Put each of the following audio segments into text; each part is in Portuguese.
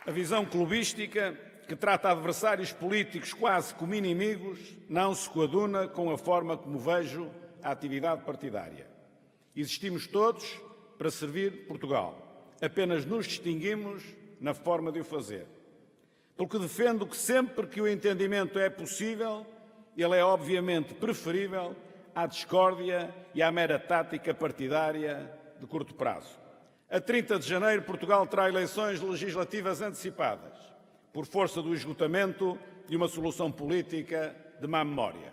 A visão clubística, que trata adversários políticos quase como inimigos, não se coaduna com a forma como vejo a atividade partidária. Existimos todos para servir Portugal. Apenas nos distinguimos na forma de o fazer. Porque defendo que sempre que o entendimento é possível, ele é obviamente preferível à discórdia e à mera tática partidária de curto prazo. A 30 de janeiro, Portugal terá eleições legislativas antecipadas, por força do esgotamento de uma solução política de má memória.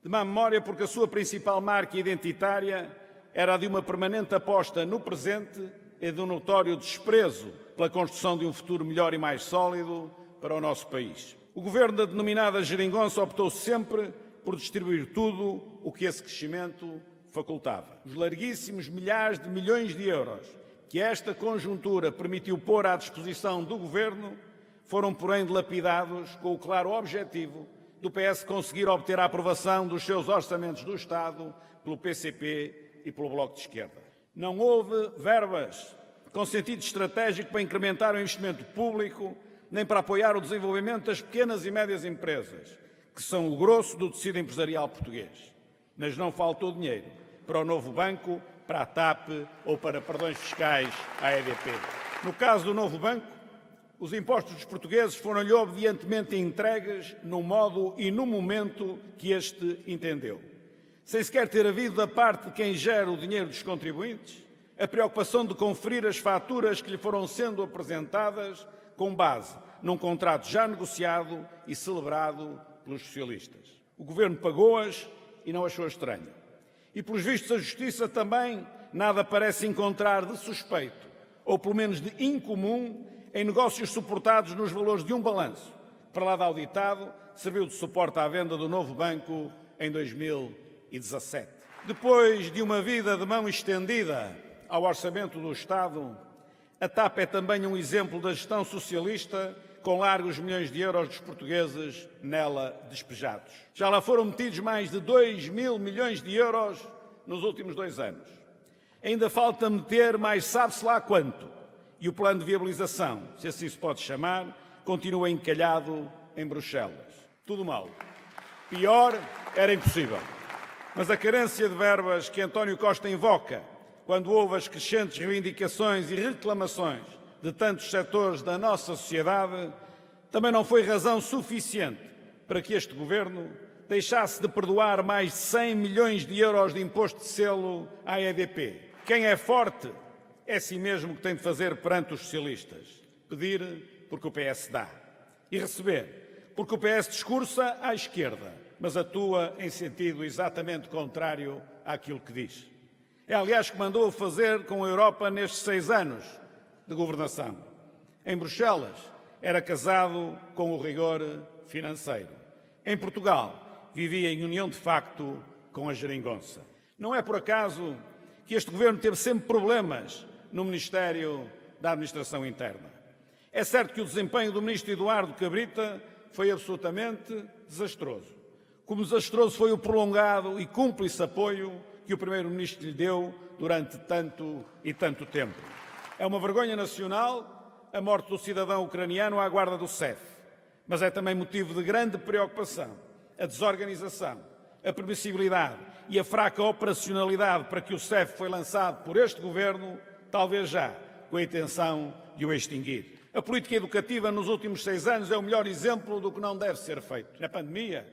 De má memória porque a sua principal marca identitária era a de uma permanente aposta no presente e de um notório desprezo pela construção de um futuro melhor e mais sólido para o nosso país. O governo da denominada geringonça optou sempre por distribuir tudo o que esse crescimento facultava. Os larguíssimos milhares de milhões de euros que esta conjuntura permitiu pôr à disposição do governo foram, porém, dilapidados com o claro objetivo do PS conseguir obter a aprovação dos seus orçamentos do Estado pelo PCP e pelo Bloco de Esquerda. Não houve verbas com sentido estratégico para incrementar o investimento público nem para apoiar o desenvolvimento das pequenas e médias empresas, que são o grosso do tecido empresarial português. Mas não faltou dinheiro para o novo banco, para a TAP ou para perdões fiscais à EDP. No caso do novo banco, os impostos dos portugueses foram-lhe obedientemente entregues no modo e no momento que este entendeu, sem sequer ter havido da parte de quem gera o dinheiro dos contribuintes a preocupação de conferir as faturas que lhe foram sendo apresentadas com base num contrato já negociado e celebrado pelos socialistas. O governo pagou-as e não achou estranho. E, pelos vistos, a Justiça também nada parece encontrar de suspeito, ou pelo menos de incomum, em negócios suportados nos valores de um balanço, para lá de auditado, serviu de suporte à venda do novo banco em 2017. Depois de uma vida de mão estendida ao orçamento do Estado, a TAP é também um exemplo da gestão socialista, com largos milhões de euros dos portugueses nela despejados. Já lá foram metidos mais de 2 mil milhões de euros nos últimos 2 anos. Ainda falta meter mais sabe-se lá quanto. E o plano de viabilização, se assim se pode chamar, continua encalhado em Bruxelas. Tudo mal. Pior era impossível. Mas a carência de verbas que António Costa invoca quando houve as crescentes reivindicações e reclamações de tantos setores da nossa sociedade, também não foi razão suficiente para que este governo deixasse de perdoar mais de 100 milhões de euros de imposto de selo à EDP. Quem é forte é si mesmo que tem de fazer perante os socialistas. Pedir porque o PS dá. E receber porque o PS discursa à esquerda, mas atua em sentido exatamente contrário àquilo que diz. É, aliás, que mandou fazer com a Europa nestes 6 anos de governação. Em Bruxelas, era casado com o rigor financeiro. Em Portugal, vivia em união de facto com a geringonça. Não é por acaso que este governo teve sempre problemas no Ministério da Administração Interna. É certo que o desempenho do ministro Eduardo Cabrita foi absolutamente desastroso. Como desastroso foi o prolongado e cúmplice apoio que o primeiro-ministro lhe deu durante tanto e tanto tempo. É uma vergonha nacional a morte do cidadão ucraniano à guarda do CEF, mas é também motivo de grande preocupação a desorganização, a permissibilidade e a fraca operacionalidade para que o CEF foi lançado por este governo, talvez já com a intenção de o extinguir. A política educativa nos últimos 6 anos é o melhor exemplo do que não deve ser feito. Na pandemia,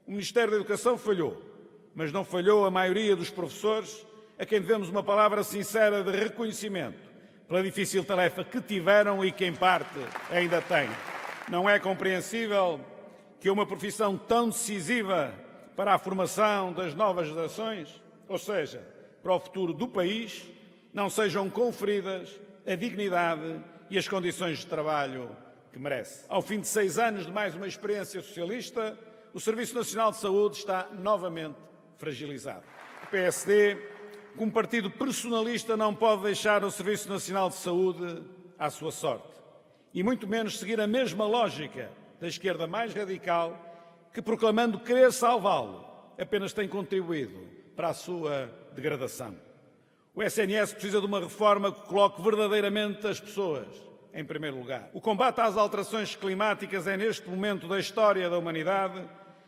o Ministério da Educação falhou, mas não falhou a maioria dos professores, a quem devemos uma palavra sincera de reconhecimento pela difícil tarefa que tiveram e que, em parte, ainda têm. Não é compreensível que uma profissão tão decisiva para a formação das novas gerações, ou seja, para o futuro do país, não sejam conferidas a dignidade e as condições de trabalho que merece. Ao fim de 6 anos de mais uma experiência socialista, o Serviço Nacional de Saúde está novamente fragilizado. O PSD, como partido personalista, não pode deixar o Serviço Nacional de Saúde à sua sorte, e muito menos seguir a mesma lógica da esquerda mais radical que, proclamando querer salvá-lo, apenas tem contribuído para a sua degradação. O SNS precisa de uma reforma que coloque verdadeiramente as pessoas em primeiro lugar. O combate às alterações climáticas é, neste momento da história da humanidade,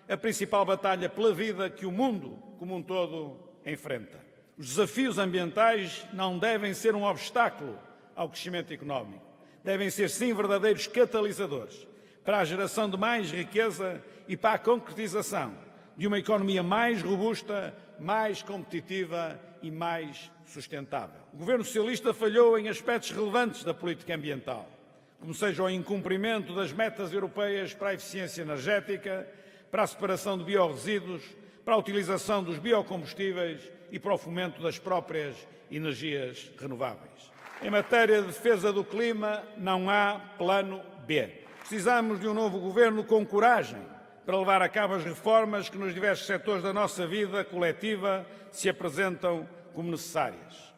a principal batalha pela vida que o mundo, como um todo, enfrenta. Os desafios ambientais não devem ser um obstáculo ao crescimento económico. Devem ser, sim, verdadeiros catalisadores para a geração de mais riqueza e para a concretização de uma economia mais robusta, mais competitiva e mais sustentável. O Governo Socialista falhou em aspectos relevantes da política ambiental, como seja o incumprimento das metas europeias para a eficiência energética, para a separação de biorresíduos, para a utilização dos biocombustíveis e para o fomento das próprias energias renováveis. Em matéria de defesa do clima, não há plano B. Precisamos de um novo governo com coragem para levar a cabo as reformas que nos diversos setores da nossa vida coletiva se apresentam como necessárias.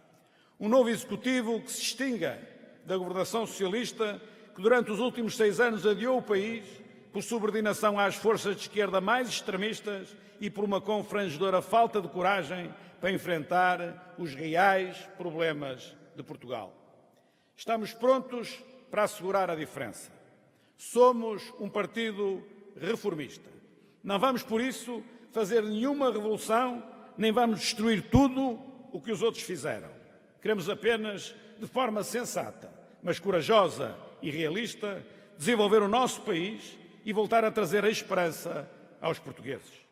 Um novo executivo que se distinga da governação socialista que durante os últimos 6 anos adiou o país por subordinação às forças de esquerda mais extremistas e por uma confrangedora falta de coragem para enfrentar os reais problemas de Portugal. Estamos prontos para assegurar a diferença. Somos um partido reformista. Não vamos, por isso, fazer nenhuma revolução, nem vamos destruir tudo o que os outros fizeram. Queremos apenas, de forma sensata, mas corajosa e realista, desenvolver o nosso país e voltar a trazer a esperança aos portugueses.